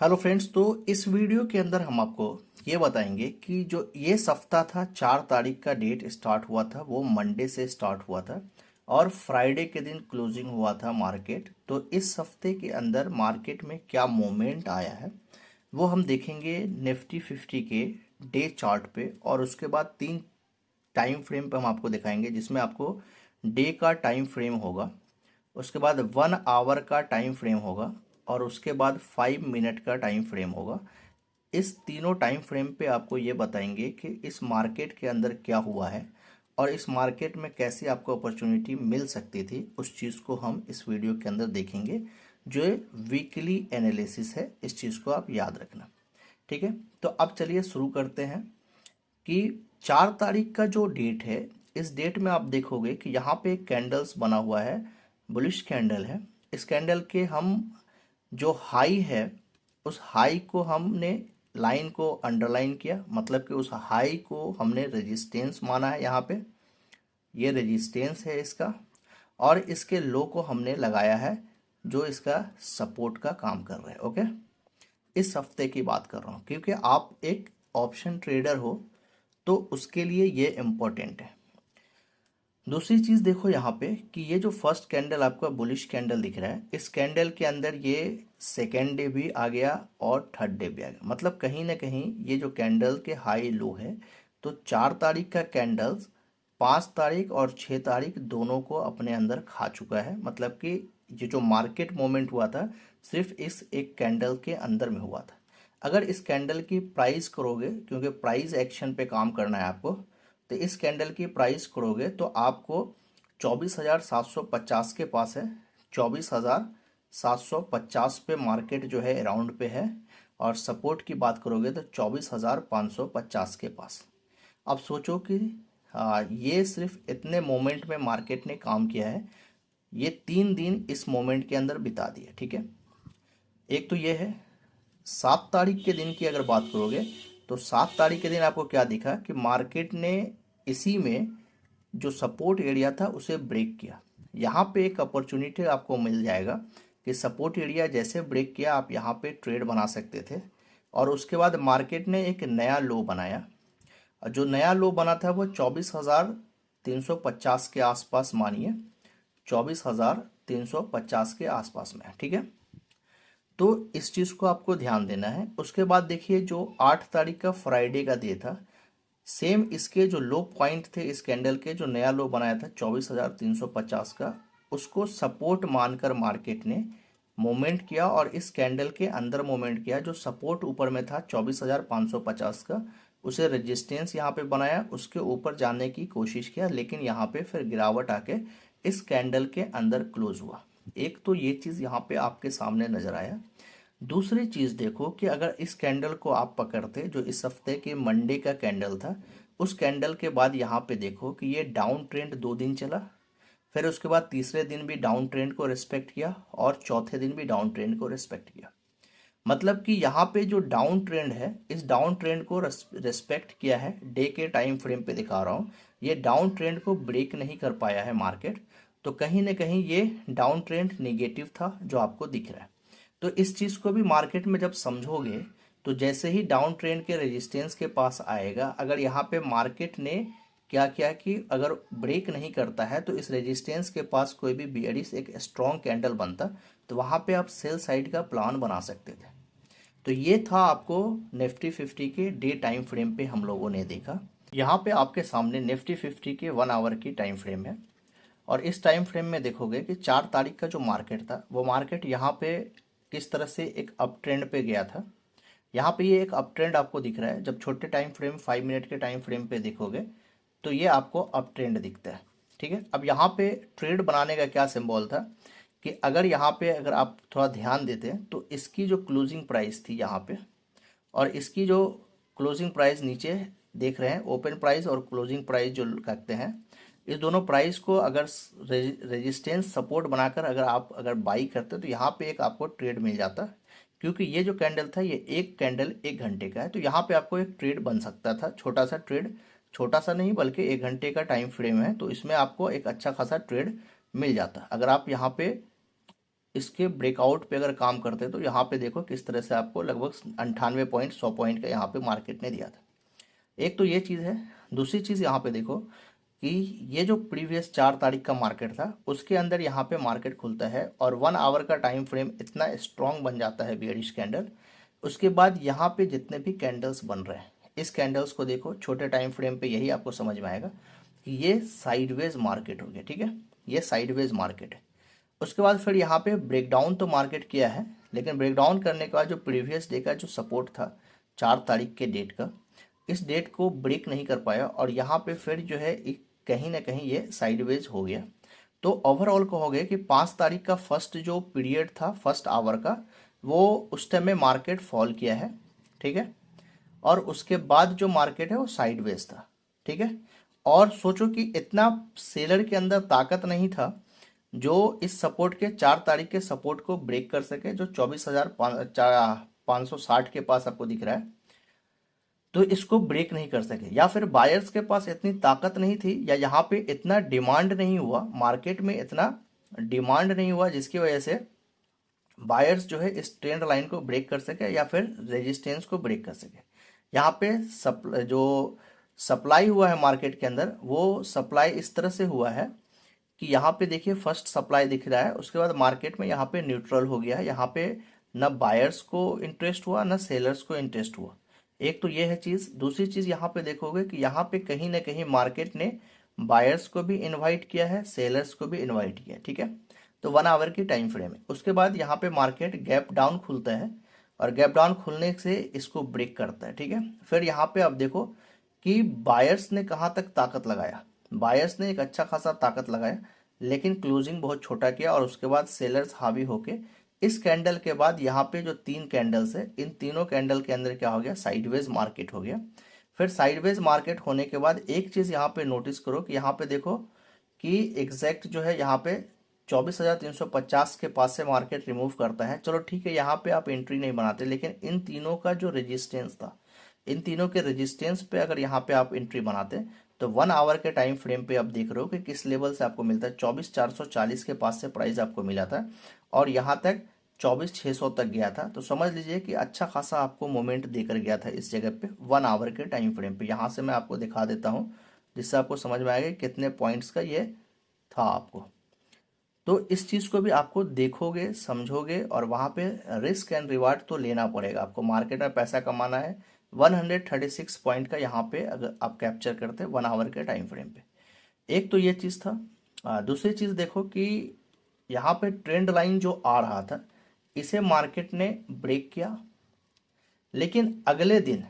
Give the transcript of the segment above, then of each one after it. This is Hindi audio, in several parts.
Hello friends. तो इस वीडियो के अंदर हम आपको ये बताएंगे कि जो ये सप्ताह था 4 तारीख का डेट स्टार्ट हुआ था, वो मंडे से स्टार्ट हुआ था और फ्राइडे के दिन क्लोजिंग हुआ था मार्केट। तो इस हफ्ते के अंदर मार्केट में क्या मूवमेंट आया है वो हम देखेंगे निफ्टी 50 के डे चार्ट पे, और उसके बाद 3 टाइम फ्रेम पे हम आपको दिखाएंगे जिसमें आपको डे का टाइम फ्रेम होगा, उसके बाद 1 आवर का टाइम फ्रेम होगा और उसके बाद 5 मिनट का टाइम फ्रेम होगा। इस तीनों टाइम फ्रेम पे आपको ये बताएंगे कि इस मार्केट के अंदर क्या हुआ है और इस मार्केट में कैसे आपको अपॉर्चुनिटी मिल सकती थी, उस चीज़ को हम इस वीडियो के अंदर देखेंगे। जो वीकली एनालिसिस है, इस चीज़ को आप याद रखना। ठीक है, तो अब चलिए शुरू करते हैं कि 4 तारीख का जो डेट है, इस डेट में आप देखोगे कि यहाँ पे एक कैंडल्स बना हुआ है, बुलिश कैंडल है। इस कैंडल के हम जो हाई है, उस हाई को हमने लाइन को अंडरलाइन किया, मतलब कि उस हाई को हमने रेजिस्टेंस माना है। यहाँ पे ये रेजिस्टेंस है इसका, और इसके लो को हमने लगाया है जो इसका सपोर्ट का काम कर रहा है। ओके, इस हफ्ते की बात कर रहा हूँ क्योंकि आप एक ऑप्शन ट्रेडर हो तो उसके लिए ये इम्पोर्टेंट है। दूसरी चीज़ देखो यहाँ पे कि ये जो फर्स्ट कैंडल आपका बुलिश कैंडल दिख रहा है, इस कैंडल के अंदर ये सेकेंड डे भी आ गया और थर्ड डे भी आ गया। मतलब कहीं ना कहीं ये जो कैंडल के हाई लो है, तो 4 तारीख का कैंडल्स 5 तारीख और 6 तारीख दोनों को अपने अंदर खा चुका है। मतलब कि ये जो मार्केट मोमेंट हुआ था सिर्फ इस एक कैंडल के अंदर में हुआ था। अगर इस कैंडल की प्राइस करोगे, क्योंकि प्राइस एक्शन पे काम करना है आपको, तो इस कैंडल की प्राइस करोगे तो आपको 24,750 के पास है। 24,750 पे मार्केट जो है अराउंड पे है, और सपोर्ट की बात करोगे तो 24,550 के पास। अब सोचो कि ये सिर्फ इतने मोमेंट में मार्केट ने काम किया है। ये 3 दिन इस मोमेंट के अंदर बिता दिए। ठीक है, एक तो ये है। 7 तारीख के दिन की अगर बात करोगे तो 7 तारीख के दिन आपको क्या दिखा कि मार्केट ने इसी में जो सपोर्ट एरिया था उसे ब्रेक किया। यहाँ पे एक अपॉर्चुनिटी आपको मिल जाएगा कि सपोर्ट एरिया जैसे ब्रेक किया आप यहाँ पे ट्रेड बना सकते थे, और उसके बाद मार्केट ने एक नया लो बनाया। और जो नया लो बना था वो 24,350 के आसपास, मानिए 24,350 के आसपास में है। ठीक है, तो इस चीज़ को आपको ध्यान देना है। उसके बाद देखिए जो 8 तारीख का फ्राइडे का डे था, सेम इसके जो लो पॉइंट थे इस कैंडल के, जो नया लो बनाया था 24,350 का, उसको सपोर्ट मानकर मार्केट ने मूवमेंट किया और इस कैंडल के अंदर मूवमेंट किया। जो सपोर्ट ऊपर में था 24,550 का, उसे रेजिस्टेंस यहाँ पे बनाया, उसके ऊपर जाने की कोशिश किया, लेकिन यहाँ पे फिर गिरावट आके इस कैंडल के अंदर क्लोज हुआ। एक तो ये चीज़ यहाँ पे आपके सामने नजर आया। दूसरी चीज़ देखो कि अगर इस कैंडल को आप पकड़ते, जो इस हफ्ते के मंडे का कैंडल था, उस कैंडल के बाद यहाँ पे देखो कि ये डाउन ट्रेंड 2 दिन चला, फिर उसके बाद तीसरे दिन भी डाउन ट्रेंड को रिस्पेक्ट किया और चौथे दिन भी डाउन ट्रेंड को रिस्पेक्ट किया। मतलब कि यहाँ पे जो डाउन ट्रेंड है, इस डाउन ट्रेंड को रिस्पेक्ट किया है। डे के टाइम फ्रेम पे दिखा रहा हूँ, ये डाउन ट्रेंड को ब्रेक नहीं कर पाया है मार्केट। तो कहीं ना कहीं ये डाउन ट्रेंड निगेटिव था जो आपको दिख रहा है। तो इस चीज़ को भी मार्केट में जब समझोगे, तो जैसे ही डाउन ट्रेंड के रेजिस्टेंस के पास आएगा, अगर यहाँ पे मार्केट ने क्या किया कि अगर ब्रेक नहीं करता है तो इस रेजिस्टेंस के पास कोई भी बियरिश एक स्ट्रॉन्ग कैंडल बनता, तो वहाँ पे आप सेल साइड का प्लान बना सकते थे। तो ये था आपको निफ्टी 50 के डे टाइम फ्रेम पे हम लोगों ने देखा। यहाँ पे आपके सामने निफ्टी 50 के 1 आवर की टाइम फ्रेम है, और इस टाइम फ्रेम में देखोगे कि 4 तारीख का जो मार्केट था, वो मार्केट यहाँ पे किस तरह से एक अप ट्रेंड पे गया था। यहाँ पे ये एक अप ट्रेंड आपको दिख रहा है। जब छोटे टाइम फ्रेम 5 मिनट के टाइम फ्रेम पे देखोगे तो ये आपको अप ट्रेंड दिखता है। ठीक है, अब यहाँ पे ट्रेड बनाने का क्या सिंबल था कि अगर यहाँ पे अगर आप थोड़ा ध्यान देते हैं तो इसकी जो क्लोजिंग प्राइस थी यहाँ पे, और इसकी जो क्लोजिंग प्राइस नीचे देख रहे हैं, ओपन प्राइस और क्लोजिंग प्राइस जो रखते हैं, इस दोनों प्राइस को अगर रेजिस्टेंस सपोर्ट बनाकर अगर बाई करते तो यहाँ पे एक आपको ट्रेड मिल जाता। क्योंकि ये जो कैंडल था, ये एक कैंडल 1 घंटे का है, तो यहाँ पे आपको एक ट्रेड बन सकता था, छोटा सा ट्रेड। छोटा सा नहीं बल्कि 1 घंटे का टाइम फ्रेम है, तो इसमें आपको एक अच्छा खासा ट्रेड मिल जाता अगर आप यहाँ पे इसके ब्रेकआउट पे अगर काम करते तो यहाँ पे देखो किस तरह से आपको लगभग 98 पॉइंट 100 पॉइंट का यहाँ पे मार्केट ने दिया था। एक तो ये चीज़ है। दूसरी चीज़ यहाँ पे देखो कि ये जो प्रीवियस 4 तारीख का मार्केट था उसके अंदर यहाँ पे मार्केट खुलता है और 1 आवर का टाइम फ्रेम इतना स्ट्रांग बन जाता है बेयरिश कैंडल। उसके बाद यहाँ पे जितने भी कैंडल्स बन रहे हैं इस कैंडल्स को देखो छोटे टाइम फ्रेम पे, यही आपको समझ में आएगा कि ये साइडवेज मार्केट हो गया। ठीक है, ये साइडवेज मार्केट है। उसके बाद फिर यहाँ पे ब्रेकडाउन तो मार्केट किया है, लेकिन ब्रेकडाउन करने के बाद जो प्रीवियस डे का जो सपोर्ट था 4 तारीख के डेट का, इस डेट को ब्रेक नहीं कर पाया और यहाँ पे फिर जो है कहीं ना कहीं ये साइडवेज हो गया। तो ओवरऑल कहोगे कि 5 तारीख का फर्स्ट जो पीरियड था फर्स्ट आवर का, वो उस टाइम में मार्केट फॉल किया है। ठीक है, और उसके बाद जो मार्केट है वो साइडवेज था। ठीक है, और सोचो कि इतना सेलर के अंदर ताकत नहीं था जो इस सपोर्ट के 4 तारीख के सपोर्ट को ब्रेक कर सके, जो 24,560 के पास आपको दिख रहा है, तो इसको ब्रेक नहीं कर सके। या फिर बायर्स के पास इतनी ताकत नहीं थी, या यहाँ पे इतना डिमांड नहीं हुआ, मार्केट में इतना डिमांड नहीं हुआ जिसकी वजह से बायर्स जो है इस ट्रेंड लाइन को ब्रेक कर सके या फिर रेजिस्टेंस को ब्रेक कर सके। यहाँ पे जो सप्लाई हुआ है मार्केट के अंदर, वो सप्लाई इस तरह से हुआ है कि यहाँ पे देखिए फर्स्ट सप्लाई दिख रहा है, उसके बाद मार्केट में यहाँ पे न्यूट्रल हो गया है। यहाँ पे न बायर्स को इंटरेस्ट हुआ न सेलर्स को इंटरेस्ट हुआ। एक तो ये है चीज़। दूसरी चीज़ यहाँ पे देखोगे कि यहाँ पे कहीं ना कहीं मार्केट ने बायर्स को भी इनवाइट किया है, सेलर्स को भी इनवाइट किया है। ठीक है, तो 1 आवर की टाइम फ्रेम है। उसके बाद यहाँ पे मार्केट गैप डाउन खुलता है और गैप डाउन खुलने से इसको ब्रेक करता है। ठीक है, फिर यहाँ पे आप देखो कि बायर्स ने कहाँ तक ताकत लगाया। बायर्स ने एक अच्छा खासा ताकत लगाया, लेकिन क्लोजिंग बहुत छोटा किया और उसके बाद सेलर्स हावी होके इस कैंडल के बाद यहाँ पे जो 3 कैंडल्स है, इन तीनों कैंडल के अंदर क्या हो गया, साइडवेज मार्केट हो गया। फिर साइडवेज मार्केट होने के बाद एक चीज़ यहाँ पे नोटिस करो कि यहाँ पे देखो कि एग्जैक्ट जो है यहाँ पे 24,350 के पास से मार्केट रिमूव करता है। चलो ठीक है, यहाँ पे आप एंट्री नहीं बनाते, लेकिन इन तीनों का जो रेजिस्टेंस था, इन तीनों के रेजिस्टेंस पे अगर यहाँ पे आप एंट्री बनाते तो 1 आवर के टाइम फ्रेम पे आप देख रहे हो कि किस लेवल से आपको मिलता है। 24,440 के पास से प्राइस आपको मिला था और यहाँ तक 24,600 तक गया था। तो समझ लीजिए कि अच्छा खासा आपको मोमेंट देकर गया था इस जगह पे 1 आवर के टाइम फ्रेम पे। यहाँ से मैं आपको दिखा देता हूँ जिससे आपको समझ में आएगा कितने पॉइंट्स का ये था आपको। तो इस चीज़ को भी आपको देखोगे, समझोगे और वहाँ पे रिस्क एंड रिवार्ड तो लेना पड़ेगा आपको। मार्केट में पैसा कमाना है। 136 पॉइंट का यहाँ पे अगर आप कैप्चर करते 1 आवर के टाइम फ्रेम पे, एक तो ये चीज़ था। दूसरी चीज़ देखो कि यहाँ पे ट्रेंड लाइन जो आ रहा था इसे मार्केट ने ब्रेक किया, लेकिन अगले दिन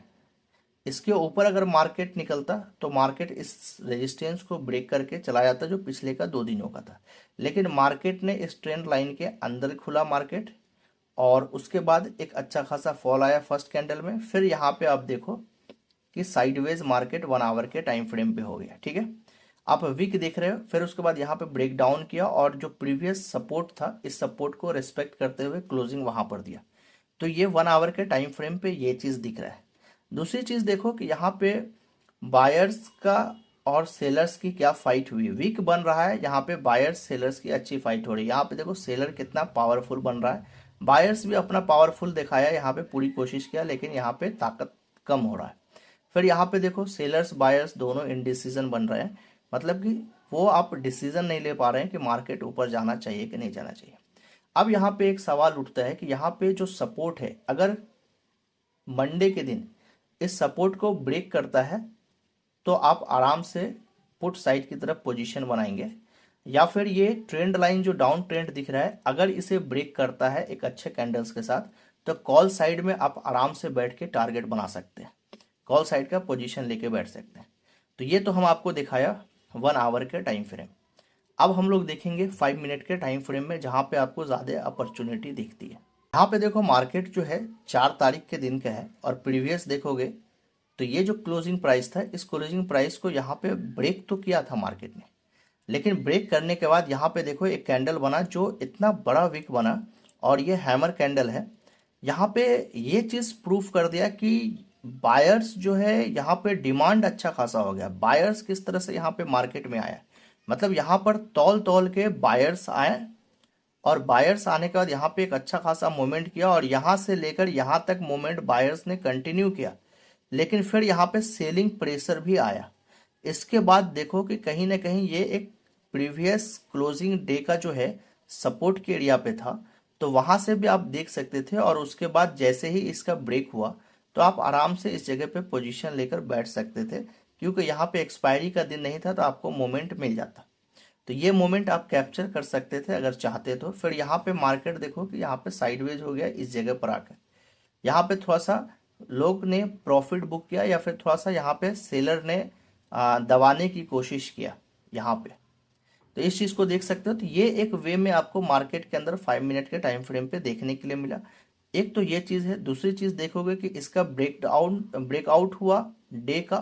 इसके ऊपर अगर मार्केट निकलता तो मार्केट इस रेजिस्टेंस को ब्रेक करके चला जाता जो पिछले का 2 दिनों का था। लेकिन मार्केट ने इस ट्रेंड लाइन के अंदर खुला मार्केट और उसके बाद एक अच्छा खासा फॉल आया फर्स्ट कैंडल में। फिर यहाँ पे आप देखो कि साइडवेज मार्केट 1 आवर के टाइम फ्रेम पे हो गया। ठीक है, आप वीक देख रहे हो। फिर उसके बाद यहाँ पे ब्रेक डाउन किया और जो प्रीवियस सपोर्ट था इस सपोर्ट को रिस्पेक्ट करते हुए क्लोजिंग वहां पर दिया। तो ये 1 आवर के टाइम फ्रेम पे ये चीज़ दिख रहा है। दूसरी चीज़ देखो कि यहाँ पे बायर्स का और सेलर्स की क्या फाइट हुई। वीक बन रहा है, यहाँ पे बायर्स सेलर्स की अच्छी फाइट हो रही है। यहाँ पे देखो सेलर कितना पावरफुल बन रहा है, बायर्स भी अपना पावरफुल दिखाया, यहाँ पे पूरी कोशिश किया, लेकिन यहाँ पे ताकत कम हो रहा है। फिर यहाँ पे देखो सेलर्स बायर्स दोनों इनडिसीजन बन रहे हैं, मतलब कि वो आप डिसीजन नहीं ले पा रहे हैं कि मार्केट ऊपर जाना चाहिए कि नहीं जाना चाहिए। अब यहाँ पे एक सवाल उठता है कि यहाँ पे जो सपोर्ट है, अगर मंडे के दिन इस सपोर्ट को ब्रेक करता है तो आप आराम से पुट साइड की तरफ पोजीशन बनाएंगे, या फिर ये ट्रेंड लाइन जो डाउन ट्रेंड दिख रहा है अगर इसे ब्रेक करता है एक अच्छे कैंडल्स के साथ तो कॉल साइड में आप आराम से बैठ के टारगेट बना सकते हैं, कॉल साइड का पोजीशन लेके बैठ सकते हैं। तो ये तो हम आपको दिखाया 1 आवर के टाइम फ्रेम। अब हम लोग देखेंगे 5 मिनट के टाइम फ्रेम में, जहाँ पे आपको ज़्यादा अपॉर्चुनिटी दिखती है। यहाँ पे देखो मार्केट जो है 4 तारीख के दिन का है और प्रीवियस देखोगे तो ये जो क्लोजिंग प्राइस था, इस क्लोजिंग प्राइस को यहाँ पे ब्रेक तो किया था मार्केट ने, लेकिन ब्रेक करने के बाद यहाँ पे देखो एक कैंडल बना जो इतना बड़ा विक बना और ये हैमर कैंडल है। यहाँ पे ये चीज़ प्रूफ कर दिया कि बायर्स जो है यहाँ पे डिमांड अच्छा खासा हो गया। बायर्स किस तरह से यहाँ पे मार्केट में आया, मतलब यहाँ पर तौल तौल के बायर्स आए और बायर्स आने के बाद यहाँ पे एक अच्छा खासा मूवमेंट किया और यहाँ से लेकर यहाँ तक मूवमेंट बायर्स ने कंटिन्यू किया, लेकिन फिर यहाँ पे सेलिंग प्रेशर भी आया। इसके बाद देखो कि कहीं ना कहीं ये एक प्रीवियस क्लोजिंग डे का जो है सपोर्ट के एरिया पे था, तो वहां से भी आप देख सकते थे। और उसके बाद जैसे ही इसका ब्रेक हुआ तो आप आराम से इस जगह पे पोजीशन लेकर बैठ सकते थे, क्योंकि यहाँ पे एक्सपायरी का दिन नहीं था, तो आपको मोमेंट मिल जाता। तो ये मोमेंट आप कैप्चर कर सकते थे अगर चाहते तो। फिर यहाँ पे मार्केट देखो कि यहाँ पे साइडवेज हो गया इस जगह पर आकर, यहाँ पे थोड़ा सा लोग ने प्रॉफिट बुक किया या फिर थोड़ा सा यहाँ पे सेलर ने दबाने की कोशिश किया यहाँ पे। तो इस चीज को देख सकते हो। तो ये एक वे में आपको मार्केट के अंदर 5 मिनट के टाइम फ्रेम पे देखने के लिए मिला। एक तो ये चीज है। दूसरी चीज देखोगे कि इसका ब्रेकआउट हुआ डे का।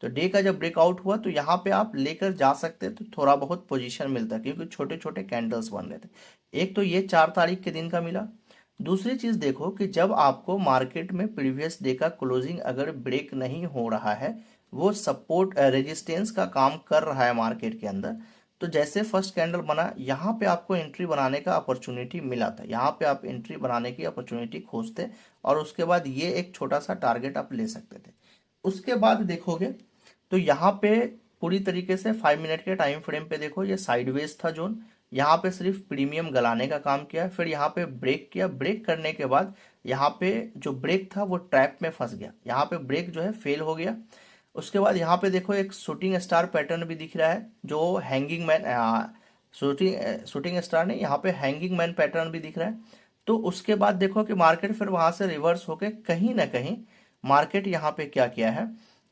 तो डे का जब ब्रेकआउट हुआ तो यहाँ पे आप लेकर जा सकते, तो थोड़ा बहुत पोजीशन मिलता, क्योंकि छोटे छोटे कैंडल्स बन रहे थे। एक तो ये 4 तारीख के दिन का मिला। दूसरी चीज देखो कि जब आपको मार्केट में प्रीवियस डे का क्लोजिंग अगर ब्रेक नहीं हो रहा है, वो सपोर्ट रेजिस्टेंस का काम कर रहा है मार्केट के अंदर, तो जैसे फर्स्ट कैंडल बना यहाँ पे आपको एंट्री बनाने का अपॉर्चुनिटी मिला था। यहाँ पे आप एंट्री बनाने की अपॉर्चुनिटी खोजते और उसके बाद ये एक छोटा सा टारगेट आप ले सकते थे। उसके बाद देखोगे तो यहाँ पे पूरी तरीके से 5 मिनट के टाइम फ्रेम पे देखो ये साइडवेज था जोन। यहाँ पे सिर्फ प्रीमियम गलाने का काम किया, फिर यहाँ पे ब्रेक किया। ब्रेक करने के बाद यहाँ पे जो ब्रेक था वो ट्रैप में फंस गया, यहाँ पे ब्रेक जो है फेल हो गया। उसके बाद यहाँ पे देखो एक शूटिंग स्टार पैटर्न भी दिख रहा है, जो हैंगिंग मैन शूटिंग स्टार नहीं, यहाँ पे हैंगिंग मैन पैटर्न भी दिख रहा है। तो उसके बाद देखो कि मार्केट फिर वहां से रिवर्स होके कहीं ना कहीं मार्केट यहाँ पे क्या किया है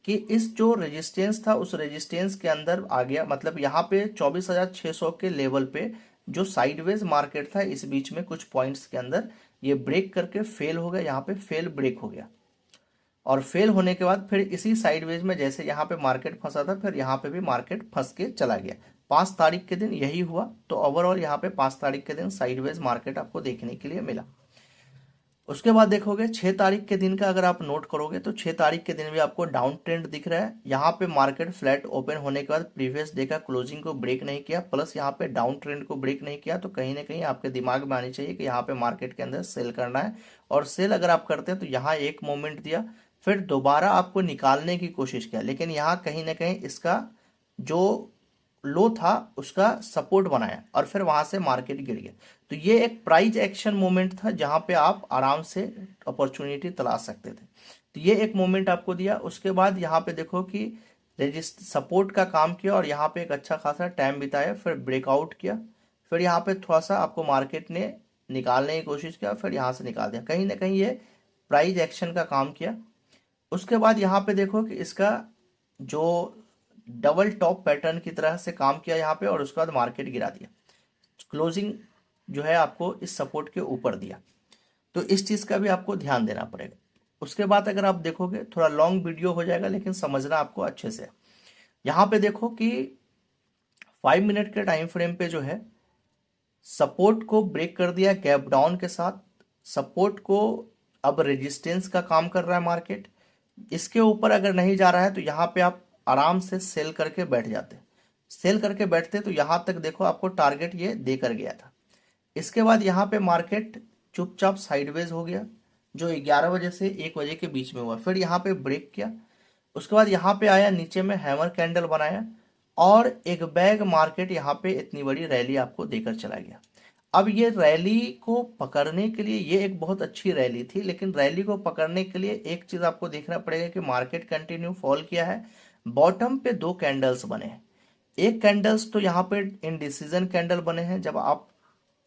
कि इस जो रेजिस्टेंस था उस रेजिस्टेंस के अंदर आ गया। मतलब यहाँ पे 24,600 के लेवल पे जो साइडवेज मार्केट था, इस बीच में कुछ पॉइंट्स के अंदर ये ब्रेक करके फेल हो गया, यहाँ पे फेल ब्रेक हो गया। और फेल होने के बाद फिर इसी साइडवेज में जैसे यहाँ पे मार्केट फंसा था, फिर यहाँ पे भी मार्केट फंस के चला गया। 5 तारीख के दिन यही हुआ। तो ओवरऑल यहाँ पे 5 तारीख के दिन साइडवेज मार्केट आपको देखने के लिए मिला। उसके बाद देखोगे 6 तारीख के दिन का अगर आप नोट करोगे तो 6 तारीख के दिन भी आपको डाउन ट्रेंड दिख रहा है। यहाँ पे मार्केट फ्लैट ओपन होने के बाद प्रीवियस डे का क्लोजिंग को ब्रेक नहीं किया, प्लस यहाँ पे डाउन ट्रेंड को ब्रेक नहीं किया। तो कहीं ना कहीं आपके दिमाग में आनी चाहिए कि यहाँ पे मार्केट के अंदर सेल करना है। और सेल अगर आप करते हैं तो यहाँ एक मोमेंट दिया, फिर दोबारा आपको निकालने की कोशिश किया, लेकिन यहाँ कहीं ना कहीं इसका जो लो था उसका सपोर्ट बनाया और फिर वहां से मार्केट गिर गया। तो ये एक प्राइस एक्शन मोमेंट था जहां पे आप आराम से अपॉर्चुनिटी तलाश सकते थे। तो ये एक मोमेंट आपको दिया। उसके बाद यहाँ पे देखो कि रजिस्ट सपोर्ट का काम किया और यहाँ पे एक अच्छा खासा टाइम बिताया, फिर ब्रेकआउट किया, फिर यहाँ पे थोड़ा सा आपको मार्केट ने निकालने की कोशिश किया, फिर यहाँ से निकाल दिया। कहीं ना कहीं ये प्राइस एक्शन का काम किया। उसके बाद यहाँ पे देखो कि इसका जो डबल टॉप पैटर्न की तरह से काम किया यहाँ पे, और उसके बाद मार्केट गिरा दिया। क्लोजिंग जो है आपको इस सपोर्ट के ऊपर दिया। तो इस चीज का भी आपको ध्यान देना पड़ेगा। उसके बाद अगर आप देखोगे, थोड़ा लॉन्ग वीडियो हो जाएगा लेकिन समझना आपको अच्छे से। यहाँ पे देखो कि 5 मिनट के टाइम फ्रेम पे जो है सपोर्ट को ब्रेक कर दिया गैप डाउन के साथ। सपोर्ट को अब रेजिस्टेंस का काम कर रहा है मार्केट। इसके ऊपर अगर नहीं जा रहा है तो यहाँ पे आप आराम से सेल करके बैठ जाते। सेल करके बैठते तो यहाँ तक देखो आपको टारगेट ये दे कर गया था। इसके बाद यहाँ पे मार्केट चुपचाप साइडवेज हो गया, जो 11 बजे से 1 बजे के बीच में हुआ। फिर यहाँ पे ब्रेक किया, उसके बाद यहाँ पे आया, नीचे में हैमर कैंडल बनाया और एक बैग मार्केट यहाँ पे इतनी बड़ी रैली आपको देकर चला गया। अब ये रैली को पकड़ने के लिए ये एक बहुत अच्छी रैली थी, लेकिन रैली को पकड़ने के लिए एक चीज आपको देखना पड़ेगा कि मार्केट कंटिन्यू फॉल किया है। बॉटम पे 2 कैंडल्स बने हैं। एक कैंडल्स तो यहाँ पे इनडिसीजन कैंडल बने हैं। जब आप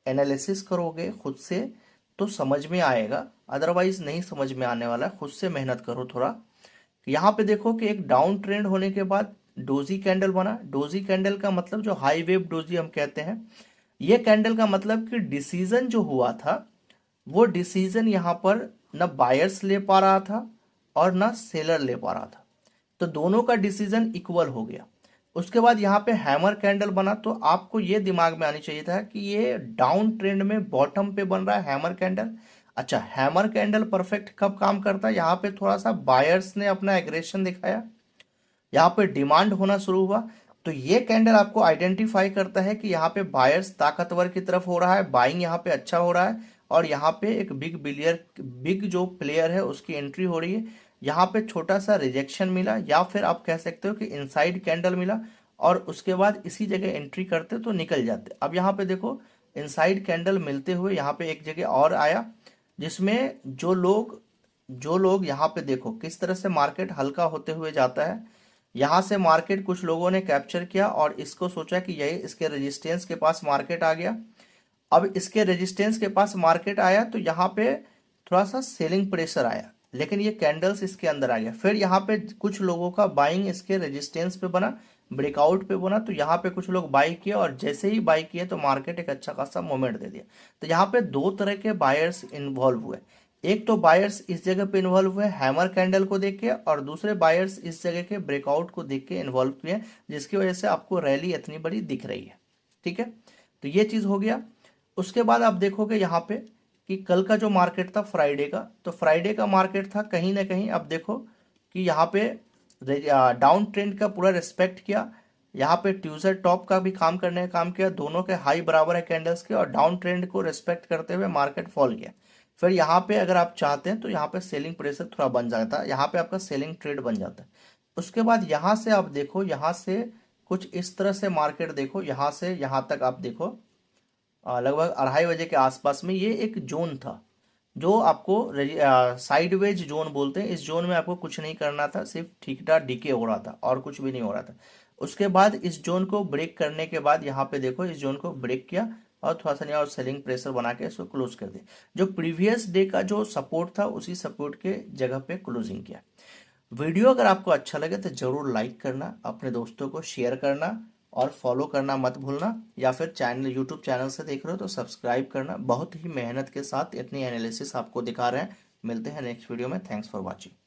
एनालिसिस करोगे खुद से तो समझ में आएगा, अदरवाइज नहीं समझ में आने वाला। खुद से मेहनत करो थोड़ा। यहाँ पे देखो कि एक डाउन ट्रेंड होने के बाद डोजी कैंडल बना। डोजी कैंडल का मतलब जो हाई वेव डोजी हम कहते हैं, ये कैंडल का मतलब कि डिसीजन जो हुआ था वो डिसीजन यहाँ पर न बायर्स ले पा रहा था और न सेलर ले पा रहा था, तो दोनों का डिसीजन इक्वल हो गया। उसके बाद यहाँ पे हैमर कैंडल बना। तो आपको ये दिमाग में आनी चाहिए था कि ये डाउन ट्रेंड में बॉटम पे बन रहा है हैमर कैंडल। अच्छा, हैमर कैंडल परफेक्ट कब काम करता है? यहाँ पे थोड़ा सा बायर्स ने अपना एग्रेशन दिखाया, यहाँ पे डिमांड होना शुरू हुआ, तो ये कैंडल आपको आइडेंटिफाई करता है कि यहाँ पे बायर्स ताकतवर की तरफ हो रहा है, बाइंग यहाँ पे अच्छा हो रहा है, और यहाँ पे एक बिग जो प्लेयर है उसकी एंट्री हो रही है। यहाँ पे छोटा सा रिजेक्शन मिला, या फिर आप कह सकते हो कि इनसाइड कैंडल मिला, और उसके बाद इसी जगह एंट्री करते तो निकल जाते। अब यहाँ पे देखो इनसाइड कैंडल मिलते हुए यहाँ पे एक जगह और आया, जिसमें जो लोग यहाँ पे देखो किस तरह से मार्केट हल्का होते हुए जाता है। यहाँ से मार्केट कुछ लोगों ने कैप्चर किया और इसको सोचा कि यही इसके रेजिस्टेंस के पास मार्केट आ गया। अब इसके रेजिस्टेंस के पास मार्केट आया तो यहाँ पे थोड़ा सा सेलिंग प्रेशर आया, लेकिन ये कैंडल्स इसके अंदर आ गया। फिर यहाँ पे कुछ लोगों का बाइंग इसके रेजिस्टेंस पे बना, ब्रेकआउट पे बना, तो यहाँ पे कुछ लोग बाई किए, और जैसे ही बाई किए तो मार्केट एक अच्छा खासा मोमेंट दे दिया। तो यहाँ पे दो तरह के बायर्स इन्वॉल्व हुए। एक तो बायर्स इस जगह पे इन्वॉल्व हुए हैमर कैंडल को देख के, और दूसरे बायर्स इस जगह के ब्रेकआउट को देख के इन्वॉल्व हुए, जिसकी वजह से आपको रैली इतनी बड़ी दिख रही है। ठीक है, तो ये चीज हो गया। उसके बाद आप देखोगे यहाँ पे कि कल का जो मार्केट था फ्राइडे का, तो फ्राइडे का मार्केट था कहीं ना कहीं, आप देखो कि यहाँ पे डाउन ट्रेंड का पूरा रिस्पेक्ट किया। यहाँ पे ट्यूजर टॉप का भी काम करने का काम किया, दोनों के हाई बराबर है कैंडल्स के, और डाउन ट्रेंड को रिस्पेक्ट करते हुए मार्केट फॉल किया। फिर यहाँ पे अगर आप चाहते हैं तो यहाँ पे सेलिंग प्रेशर थोड़ा बन जाता है, यहाँ पे आपका सेलिंग ट्रेड बन जाता है। उसके बाद यहाँ से आप देखो, यहाँ से कुछ इस तरह से मार्केट देखो, यहाँ से यहाँ तक आप देखो लगभग 2:30 बजे के आसपास में ये एक जोन था, जो आपको साइडवेज जोन बोलते हैं। इस जोन में आपको कुछ नहीं करना था, सिर्फ ठीक ठाक डीके हो रहा था और कुछ भी नहीं हो रहा था। उसके बाद इस जोन को ब्रेक करने के बाद यहाँ पे देखो इस जोन को ब्रेक किया और थोड़ा सा और सेलिंग प्रेशर बना के इसको क्लोज कर दिया। जो प्रीवियस डे का जो सपोर्ट था उसी सपोर्ट के जगह पे क्लोजिंग किया। वीडियो अगर आपको अच्छा लगे तो जरूर लाइक करना, अपने दोस्तों को शेयर करना, और फॉलो करना मत भूलना। या फिर चैनल यूट्यूब चैनल से देख रहे हो तो सब्सक्राइब करना। बहुत ही मेहनत के साथ इतनी एनालिसिस आपको दिखा रहे हैं। मिलते हैं नेक्स्ट वीडियो में। Thanks for watching.